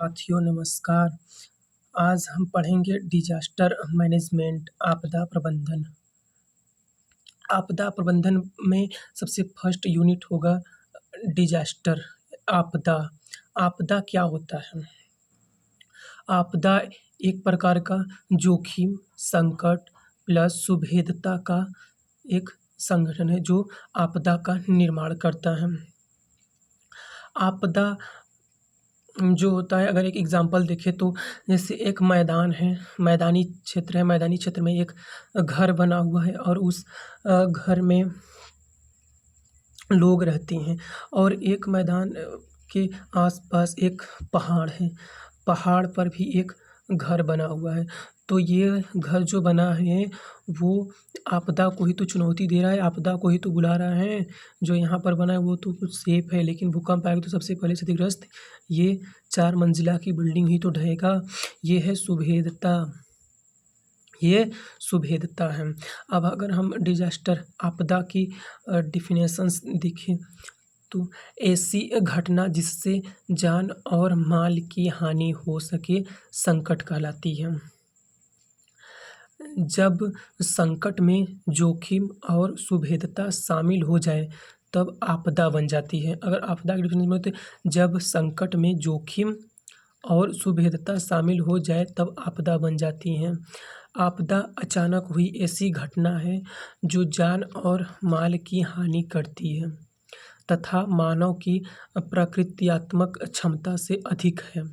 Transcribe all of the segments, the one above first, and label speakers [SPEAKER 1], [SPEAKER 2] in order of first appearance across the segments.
[SPEAKER 1] साथियों नमस्कार। आज हम पढ़ेंगे डिजास्टर मैनेजमेंट आपदा प्रबंधन। आपदा प्रबंधन में सबसे फर्स्ट यूनिट होगा डिजास्टर आपदा। आपदा क्या होता है? आपदा एक प्रकार का जोखिम, संकट प्लस सुभेद्यता का एक संगठन है जो आपदा का निर्माण करता है। आपदा जो होता है, अगर एक एग्ज़ाम्पल देखें तो जैसे एक मैदान है, मैदानी क्षेत्र है, मैदानी क्षेत्र में एक घर बना हुआ है और उस घर में लोग रहते हैं और एक मैदान के आस-पास एक पहाड़ है। पहाड़ पर भी एक घर बना हुआ है। तो ये घर जो बना है वो आपदा को ही तो चुनौती दे रहा है, आपदा को ही तो बुला रहा है। जो यहाँ पर बना है वो तो कुछ सेफ है, लेकिन भूकंप आएगा तो सबसे पहले क्षतिग्रस्त ये 4 मंजिला की बिल्डिंग ही तो ढहेगा। ये है सुभेद्यता, ये सुभेद्यता है। अब अगर हम डिजास्टर आपदा की डेफिनेशंस देखें तो ऐसी घटना जिससे जान और माल की हानि हो सके संकट कहलाती है। जब संकट में जोखिम और सुभेद्यता शामिल हो जाए तब आपदा बन जाती है। अगर आपदा की डेफिनेशन में तो जब संकट में जोखिम और सुभेद्यता शामिल हो जाए तब आपदा बन जाती हैं। आपदा अचानक हुई ऐसी घटना है जो जान और माल की हानि करती है तथा मानव की प्रकृत्यात्मक क्षमता से अधिक है।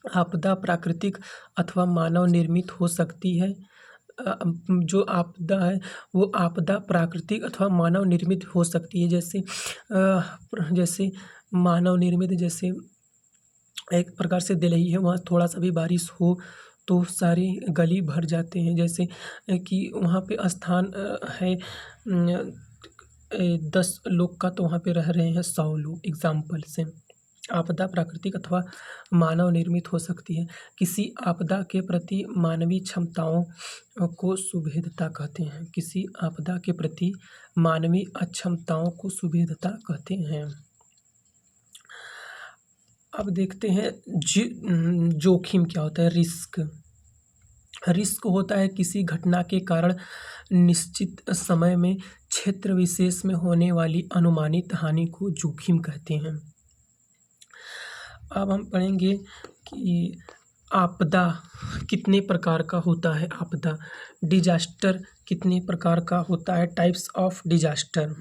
[SPEAKER 1] आपदा प्राकृतिक अथवा मानव निर्मित हो सकती है। जो आपदा है वो आपदा प्राकृतिक अथवा मानव निर्मित हो सकती है। जैसे मानव निर्मित, जैसे एक प्रकार से दिल्ली है, वहाँ थोड़ा सा भी बारिश हो तो सारी गली भर जाते हैं। जैसे कि वहाँ पे स्थान है 10 लोग का, तो वहाँ पे रह रहे हैं 100 लोग, एग्ज़ाम्पल से। आपदा प्राकृतिक अथवा मानव निर्मित हो सकती है। किसी आपदा के प्रति मानवीय क्षमताओं को सुभेद्यता कहते हैं। किसी आपदा के प्रति मानवीय अक्षमताओं को सुभेद्यता कहते हैं। अब देखते हैं जोखिम क्या होता है। रिस्क होता है किसी घटना के कारण निश्चित समय में क्षेत्र विशेष में होने वाली अनुमानित हानि को जोखिम कहते हैं। अब हम पढ़ेंगे कि आपदा कितने प्रकार का होता है। आपदा डिजास्टर कितने प्रकार का होता है। Types of disaster.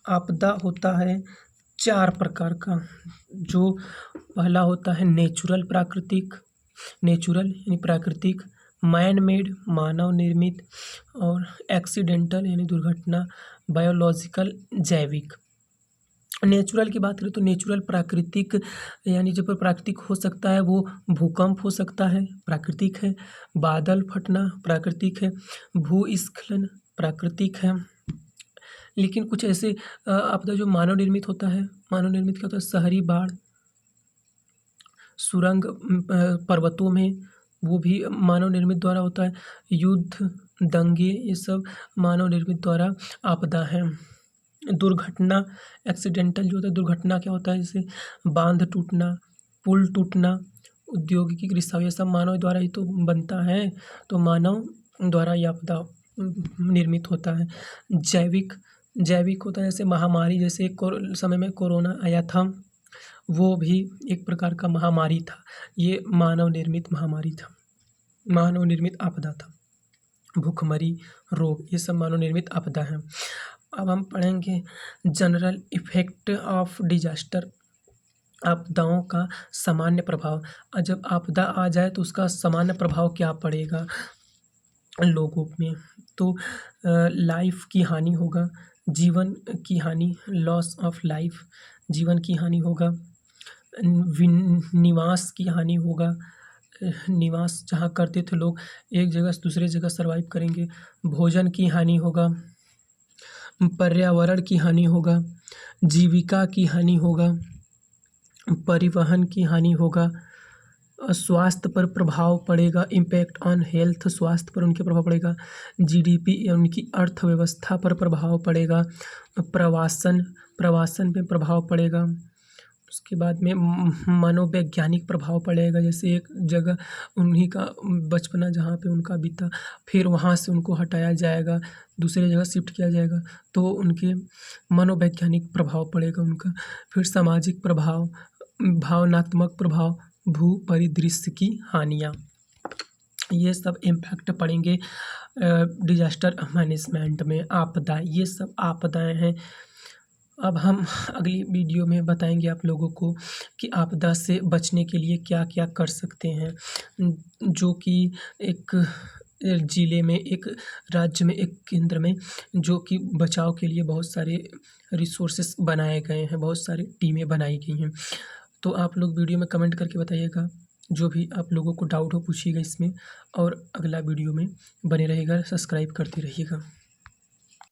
[SPEAKER 1] आपदा होता है 4 प्रकार का। जो पहला होता है नेचुरल यानी प्राकृतिक, मैन मेड मानव निर्मित, और एक्सीडेंटल यानी दुर्घटना, बायोलॉजिकल जैविक। नेचुरल की बात करें तो नेचुरल प्राकृतिक, यानी जब प्राकृतिक हो सकता है वो भूकंप हो सकता है, प्राकृतिक है। बादल फटना प्राकृतिक है। भूस्खलन प्राकृतिक है। लेकिन कुछ ऐसे आपदा जो मानव निर्मित होता है। मानव निर्मित क्या होता है? शहरी बाढ़, सुरंग पर्वतों में, वो भी मानव निर्मित द्वारा होता है। युद्ध, दंगे, ये सब मानव निर्मित द्वारा आपदा है। दुर्घटना एक्सीडेंटल जो होता है। दुर्घटना क्या होता है? जैसे बांध टूटना, पुल टूटना, औद्योगिक रिसाव, ये सब मानव द्वारा ही तो बनता है, तो मानव द्वारा ये आपदा निर्मित होता है। जैविक होता है जैसे महामारी, जैसे समय में कोरोना आया था, वो भी एक प्रकार का महामारी था। ये मानव निर्मित महामारी था, मानव निर्मित आपदा था। भूखमरी, रोग, ये सब मानव निर्मित आपदा है। अब हम पढ़ेंगे जनरल इफेक्ट ऑफ डिजास्टर। आपदाओं का सामान्य प्रभाव। जब आपदा आ जाए तो उसका सामान्य प्रभाव क्या पड़ेगा लोगों में? तो लाइफ की हानि होगा, जीवन की हानि, लॉस ऑफ लाइफ, जीवन की हानि होगा। निवास की हानि होगा, निवास जहाँ करते थे लोग एक जगह से दूसरे जगह सर्वाइव करेंगे। भोजन की हानि होगा, पर्यावरण की हानि होगा, जीविका की हानि होगा, परिवहन की हानि होगा, स्वास्थ्य पर प्रभाव पड़ेगा, इम्पैक्ट ऑन हेल्थ, स्वास्थ्य पर उनके प्रभाव पड़ेगा। जीडीपी या उनकी अर्थव्यवस्था पर प्रभाव पड़ेगा। प्रवासन पे प्रभाव पड़ेगा। उसके बाद में मनोवैज्ञानिक प्रभाव पड़ेगा, जैसे एक जगह उन्हीं का बचपना जहाँ पे उनका बीता, फिर वहाँ से उनको हटाया जाएगा, दूसरी जगह शिफ्ट किया जाएगा, तो उनके मनोवैज्ञानिक प्रभाव पड़ेगा उनका। फिर सामाजिक प्रभाव, भावनात्मक प्रभाव, भू परिदृश्य की हानियाँ, ये सब इम्पैक्ट पड़ेंगे डिजास्टर मैनेजमेंट में। आपदा, ये सब आपदाएं हैं। अब हम अगली वीडियो में बताएंगे आप लोगों को कि आपदा से बचने के लिए क्या क्या कर सकते हैं, जो कि एक ज़िले में, एक राज्य में, एक केंद्र में, जो कि बचाव के लिए बहुत सारे रिसोर्सेस बनाए गए हैं, बहुत सारी टीमें बनाई गई हैं। तो आप लोग वीडियो में कमेंट करके बताइएगा, जो भी आप लोगों को डाउट हो पूछिएगा इसमें, और अगला वीडियो में बने रहिएगा, सब्सक्राइब करते रहिएगा।